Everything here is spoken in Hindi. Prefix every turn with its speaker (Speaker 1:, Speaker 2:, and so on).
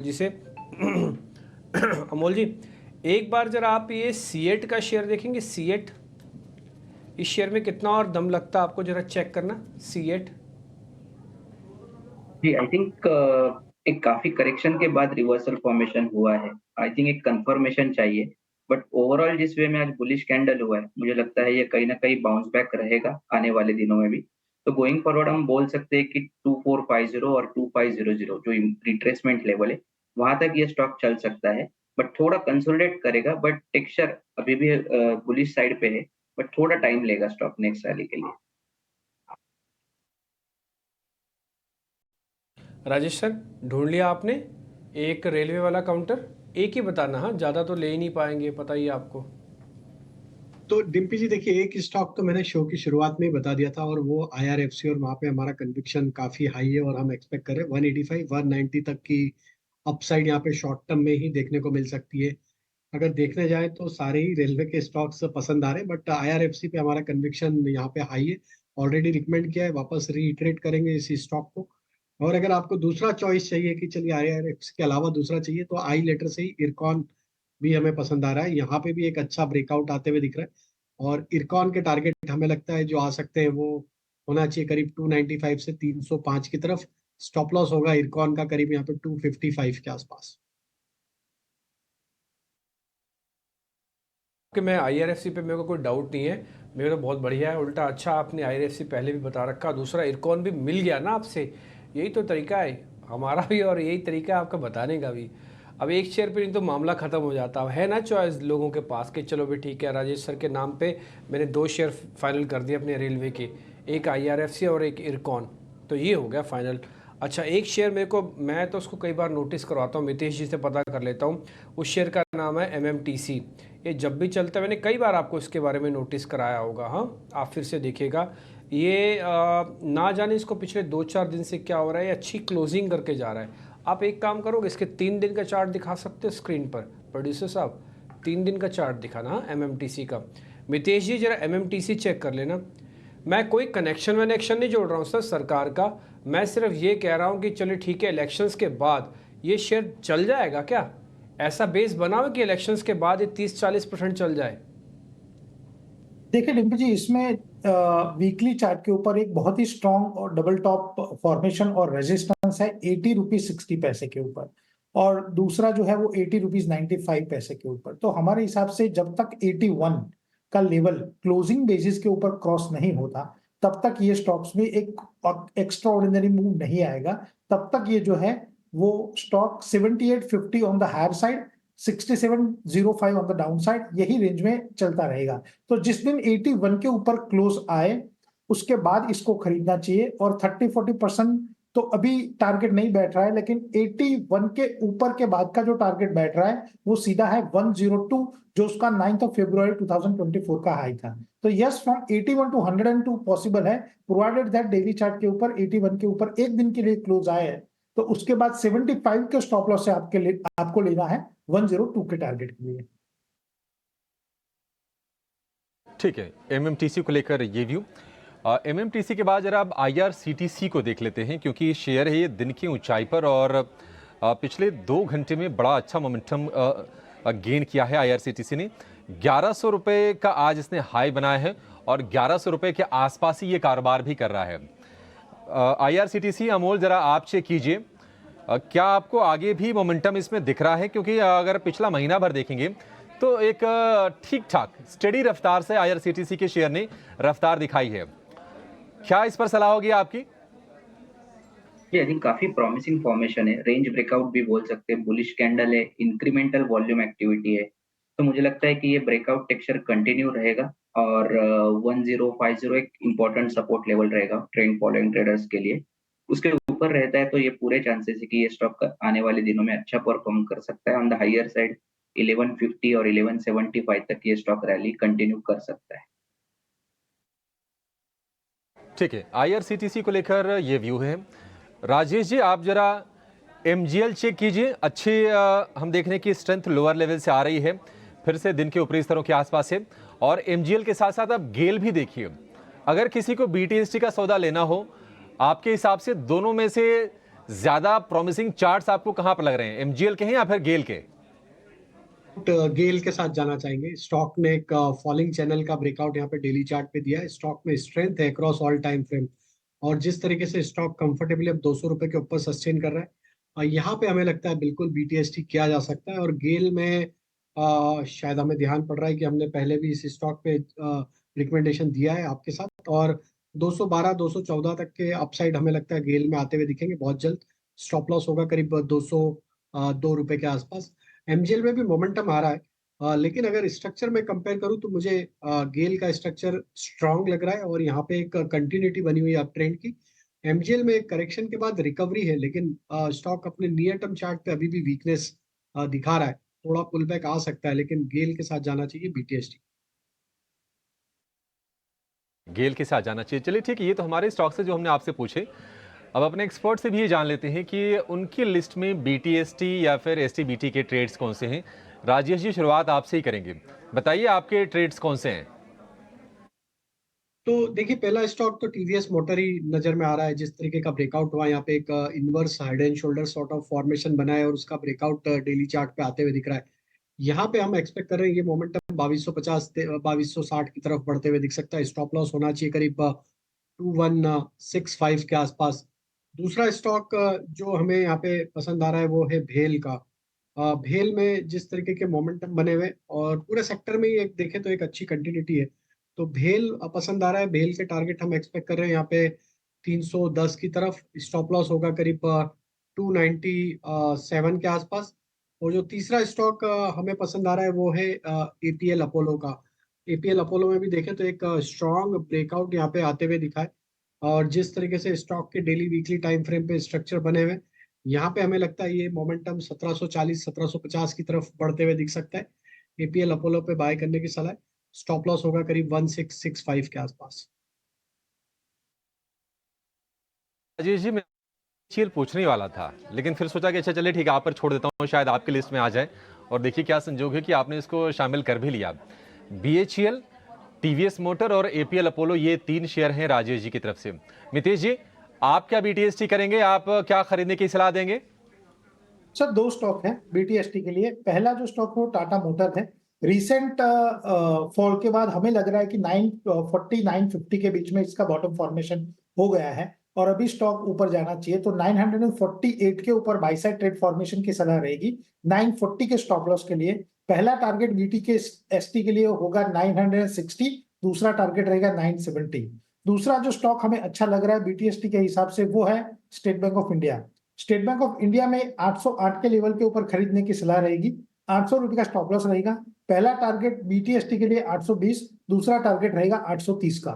Speaker 1: जी से अमोल जी, एक बार जरा आप ये सीएट का शेयर देखेंगे। सीएट, इस शेयर में कितना और दम लगता है आपको, जरा चेक करना। सीएट
Speaker 2: जी, आई थिंक एक काफ़ी करेक्शन के बाद रिवर्सल फॉर्मेशन हुआ है। आई थिंक एक कन्फर्मेशन चाहिए, बट ओवरऑल जिस वे में आज बुलिश कैंडल हुआ है, मुझे लगता है ये कहीं न कहीं बाउंस बैक रहेगा आने वाले दिनों में भी। तो गोइंग फॉरवर्ड हम बोल सकते हैं कि 2450 और 2500 जो रिट्रेसमेंट लेवल है, वहाँ तक ये स्टॉक चल सकता है। बट थोड़ा कंसोलिडेट करेगा, बट टेक्सचर अभी भी बुलिश साइड पे है, बट थोड़ा टाइम लेगा स्टॉक नेक्स्ट रैली के लिए।
Speaker 1: राजेश सर, ढूंढ लिया आपने एक रेलवे वाला काउंटर? एक ही बताना, हाँ, ज़्यादा तो ले ही नहीं पाएंगे, पता ही है आपको।
Speaker 3: तो डिम्पी जी देखिए, एक स्टॉक तो मैंने शो की शुरुआत में ही बता दिया था, और वो आईआरएफसी, और वहां पे हमारा कन्विक्शन काफी हाई है और हम एक्सपेक्ट कर रहे हैं 185 190 तक की अपसाइड यहाँ पे शॉर्ट टर्म में ही देखने को मिल सकती है। अगर देखने जाए तो सारे ही रेलवे के स्टॉक्स पसंद आ रहे हैं, बट आईआरएफसी पे हमारा कन्विक्शन यहाँ पे हाई है। ऑलरेडी रिकमेंड किया है, वापस रीइटरेट करेंगे इस स्टॉक को। और अगर आपको दूसरा चॉइस चाहिए कि चलिए आईआरएफसी के अलावा दूसरा चाहिए, तो आई लेटर से ही इरकॉन भी हमें पसंद आ रहा है। यहाँ पे भी एक अच्छा ब्रेकआउट आते हुए दिख रहा है। और इरकॉन के टारगेट हमें लगता है जो आ सकते हैं वो होना चाहिए करीब 295 से 305 की तरफ। स्टॉप लॉस होगा इरकॉन का करीब यहाँ पे 255 के आसपास।
Speaker 1: कि मैं आईआरएफसी पे, मेरे को कोई डाउट नहीं है, मेरे तो बहुत बढ़िया है। उल्टा अच्छा, आपने आईआरएफसी पहले भी बता रखा, दूसरा इरकॉन भी मिल गया ना आपसे। यही तो तरीका है हमारा भी, और यही तरीका है आपका बताने का भी। अब एक शेयर पे नहीं तो मामला ख़त्म हो जाता है ना चॉइस लोगों के पास कि चलो भी ठीक है, राजेश सर के नाम पे मैंने 2 शेयर फाइनल कर दिए अपने रेलवे के, एक आईआरएफसी और एक इरकॉन। तो ये हो गया फाइनल। अच्छा, एक शेयर मेरे को, मैं तो उसको कई बार नोटिस करवाता हूँ, मितेश जी से पता कर लेता हूँ। उस शेयर का नाम है एमएमटीसी। ये जब भी चलता है, मैंने कई बार आपको इसके बारे में नोटिस कराया होगा, हाँ, आप फिर से देखिएगा। ये ना जाने इसको पिछले 2-4 दिन से क्या हो रहा है, ये अच्छी क्लोजिंग करके जा रहा है। आप एक काम करोगे, इसके 3 दिन का चार्ट दिखा सकते हो स्क्रीन पर, प्रोड्यूसर साहब? 3 दिन का चार्ट दिखाना, हाँ, एमएमटीसी का। मितेश जी जरा एमएमटीसी चेक कर लेना। मैं कोई कनेक्शन वनेक्शन नहीं जोड़ रहा हूँ सर सरकार का, मैं सिर्फ ये कह रहा हूँ कि चलिए ठीक है, इलेक्शंस के बाद ये शेयर चल जाएगा क्या? ऐसा बेस बनाओ कि इलेक्शंस के बाद ये 30-40% चल जाए।
Speaker 4: देखिए डिम्पी जी, इसमें वीकली चार्ट के ऊपर एक बहुत ही स्ट्रॉन्ग और डबल टॉप फॉर्मेशन और रेजिस्टेंस है 80 रुपीज 60 पैसे के ऊपर, और दूसरा जो है वो 80 रुपीज 95 पैसे के ऊपर। तो हमारे हिसाब से जब तक 81 का लेवल क्लोजिंग बेसिस के ऊपर क्रॉस नहीं होता, तब तक ये स्टॉक्स में एक एक्स्ट्रा ऑर्डिनरी मूव नहीं आएगा। तब तक ये जो है वो stock 7850 on the higher side, 6705 on the down side, यही रेंज में चलता रहेगा। तो जिस दिन 81 के ऊपर क्लोज आए, उसके बाद इसको खरीदना चाहिए। और 30-40% तो अभी टारगेट नहीं बैठ रहा है, लेकिन 81 के ऊपर के बाद का जो टारगेट बैठ रहा है वो सीधा है 102, जो उसका 9 फरवरी 2024 का हाई था। तो यस, फ्रॉम 81 टू 102 पॉसिबल है, प्रोवाइडेड दैट डेली चार्ट के ऊपर 81 के ऊपर एक दिन के लिए क्लोज आए। तो उसके बाद 75 के स्टॉप लॉस से आपको लेना है 102 के टारगेट के लिए।
Speaker 5: ठीक है, एमएमटीसी को लेकर ये व्यू। एमएमटीसी के बाद जरा अब आईआरसीटीसी को देख लेते हैं, क्योंकि शेयर है ये दिन की ऊंचाई पर, और पिछले 2 घंटे में बड़ा अच्छा मोमेंटम गेन किया है आईआरसीटीसी ने। 1100 रुपये का आज इसने हाई बनाया है, और 1100 रुपये के आसपास ही ये कारोबार भी कर रहा है। आईआरसीटीसी, अमोल जरा आप चेक कीजिए, क्या आपको आगे भी मोमेंटम इसमें दिख रहा है? क्योंकि अगर पिछला महीना भर देखेंगे तो एक ठीक ठाक स्टेडी रफ्तार से आईआरसीटीसी के शेयर ने रफ्तार दिखाई है। क्या इस पर सलाह होगी आपकी?
Speaker 2: ये आई थिंक काफी प्रॉमिसिंग फॉर्मेशन है, रेंज ब्रेकआउट भी बोल सकते हैं, बुलिश कैंडल है, इंक्रीमेंटल वॉल्यूम एक्टिविटी है। तो मुझे लगता है कि ये ब्रेकआउट टेक्सचर कंटिन्यू रहेगा, और 1050 एक इंपॉर्टेंट सपोर्ट लेवल रहेगा ट्रेंड फॉलोइंग ट्रेडर्स के लिए। उसके ऊपर रहता है तो ये पूरे चांसेस है कि ये स्टॉक आने वाले दिनों में अच्छा परफॉर्म कर सकता है। ऑन द हायर साइड 1150 और 1175 तक ये स्टॉक रैली कंटिन्यू कर सकता है।
Speaker 5: ठीक है, आईआरसीटीसी को लेकर ये व्यू है। राजेश जी, आप जरा एमजीएल चेक कीजिए। अच्छी हम देख रहे हैं कि स्ट्रेंथ लोअर लेवल से आ रही है, फिर से दिन के ऊपरी स्तरों के आसपास है। और एमजीएल के साथ साथ आप गेल भी देखिए। अगर किसी को बीटीएसटी का सौदा लेना हो, आपके हिसाब से दोनों में से ज्यादा प्रॉमिसिंग चार्ट्स आपको कहां पर लग रहे हैं, एमजीएल के हैं या फिर गेल के?
Speaker 3: गेल के साथ जाना चाहेंगे। स्टॉक ने एक फॉलिंग चैनल का ब्रेकआउट यहाँ पे डेली चार्ट पे दिया है। स्टॉक में स्ट्रेंथ है अक्रॉस ऑल टाइम फ्रेम, और जिस तरीके से स्टॉक कंफर्टेबली अब 200 रुपए के ऊपर सस्टेन कर रहा है, यहाँ पे हमें लगता है बिल्कुल बीटीएसटी किया जा सकता है। और गेल में शायद हमें ध्यान पड़ रहा है कि हमने पहले भी इस स्टॉक पे रिकमेंडेशन दिया है आपके साथ, और 212 214 तक के अपसाइड हमें लगता है गेल में आते हुए दिखेंगे बहुत जल्द। स्टॉप लॉस होगा करीब 202 रुपए के आसपास। एमजीएल में भी मोमेंटम आ रहा है, लेकिन अगर स्ट्रक्चर में कंपेयर करूं तो मुझे गेल का स्ट्रक्चर स्ट्रांग लग रहा है, और यहाँ पे एक कंटिन्यूटी बनी हुई है अप ट्रेंड की। एमजीएल में करेक्शन के बाद रिकवरी है, लेकिन स्टॉक अपने नियर टर्म चार्ट पे अभी भी वीकनेस दिखा रहा है। थोड़ा पुल बैक आ सकता है, लेकिन गेल के साथ जाना चाहिए बीटीएसटी।
Speaker 5: गेल के साथ जाना चाहिए। चलिए ठीक है, ये तो हमारे स्टॉक से जो हमने आपसे पूछे। अब अपने एक्सपर्ट से भी ये जान लेते हैं कि उनकी लिस्ट में बीटीएसटी या फिर एसटीबीटी के ट्रेड्स कौन से हैं। राजेश जी, शुरुआत आपसे ही करेंगे, बताइए आपके ट्रेड्स कौन से हैं?
Speaker 3: तो देखिए, पहला स्टॉक तो टीवीएस मोटर ही नजर में आ रहा है। जिस तरीके का ब्रेकआउट हुआ, यहाँ पे एक inverse head and shoulder sort of formation बना है, और उसका ब्रेकआउट डेली चार्ट पे आते हुए दिख रहा है। यहाँ पे हम एक्सपेक्ट कर रहे हैं ये मोमेंटम 2250 2260 की तरफ बढ़ते हुए दिख सकता है। स्टॉप लॉस होना चाहिए करीब 2165 के आसपास। दूसरा स्टॉक जो हमें यहाँ पे पसंद आ रहा है वो है भेल का। भेल में जिस तरीके के मोमेंटम बने हुए, और पूरे सेक्टर में ही एक देखे तो एक अच्छी कंटिन्यूटी है, तो भेल पसंद आ रहा है। भेल के टारगेट हम एक्सपेक्ट कर रहे हैं यहाँ पे 310 की तरफ। स्टॉप लॉस होगा करीब 297 के आसपास। और जो तीसरा स्टॉक हमें पसंद आ रहा है वो है एपीएल अपोलो का। एपीएल अपोलो में भी देखें तो एक स्ट्रॉन्ग ब्रेकआउट यहाँ पे आते हुए दिखा है, और जिस तरीके से स्टॉक के डेली वीकली टाइम फ्रेम पे स्ट्रक्चर बने हुए, यहाँ पे हमें लगता है ये मोमेंटम 1740 1750 की तरफ बढ़ते हुए दिख सकता है। एपीएल अपोलो पे बाय करने की सलाह है। स्टॉप लॉस होगा करीब 1665 के आसपास।
Speaker 5: राजेश जी, मैं चील पूछने ही वाला था, लेकिन फिर सोचा कि अच्छा चलिए ठीक है, आप पर छोड़ देता हूँ, शायद आपकी लिस्ट में आ जाए। और देखिए क्या संजोग है कि आपने इसको शामिल कर भी लिया। बीएचईएल, टीवीएस मोटर और एपीएल अपोलो, ये 3 शेयर हैं राजेश जी की तरफ से। मितेश जी, आप क्या बीटीएसटी करेंगे, आप क्या खरीदने की सलाह देंगे?
Speaker 4: सर 2 स्टॉक है बीटीएसटी के लिए। पहला जो स्टॉक है वो टाटा मोटर है। रिसेंट फॉल के बाद हमें लग रहा है कि 940 950 के बीच में इसका बॉटम फॉर्मेशन हो गया है, और अभी स्टॉक ऊपर जाना चाहिए। तो 948 के ऊपर बाई साइड ट्रेड फॉर्मेशन की सलाह रहेगी। 940 के स्टॉप लॉस के लिए पहला टारगेट बीटी के एसटी के लिए होगा 960, दूसरा टारगेट रहेगा 970। दूसरा जो स्टॉक हमें अच्छा लग रहा है बीटीएसटी के हिसाब से वो है state bank of India. State bank of India में 808 के लेवल के ऊपर खरीदने की सलाह रहेगी। 800 रुपए का स्टॉप लॉस रहेगा। पहला टारगेट बीटीएसटी के लिए 820, दूसरा टारगेट रहेगा 830 का।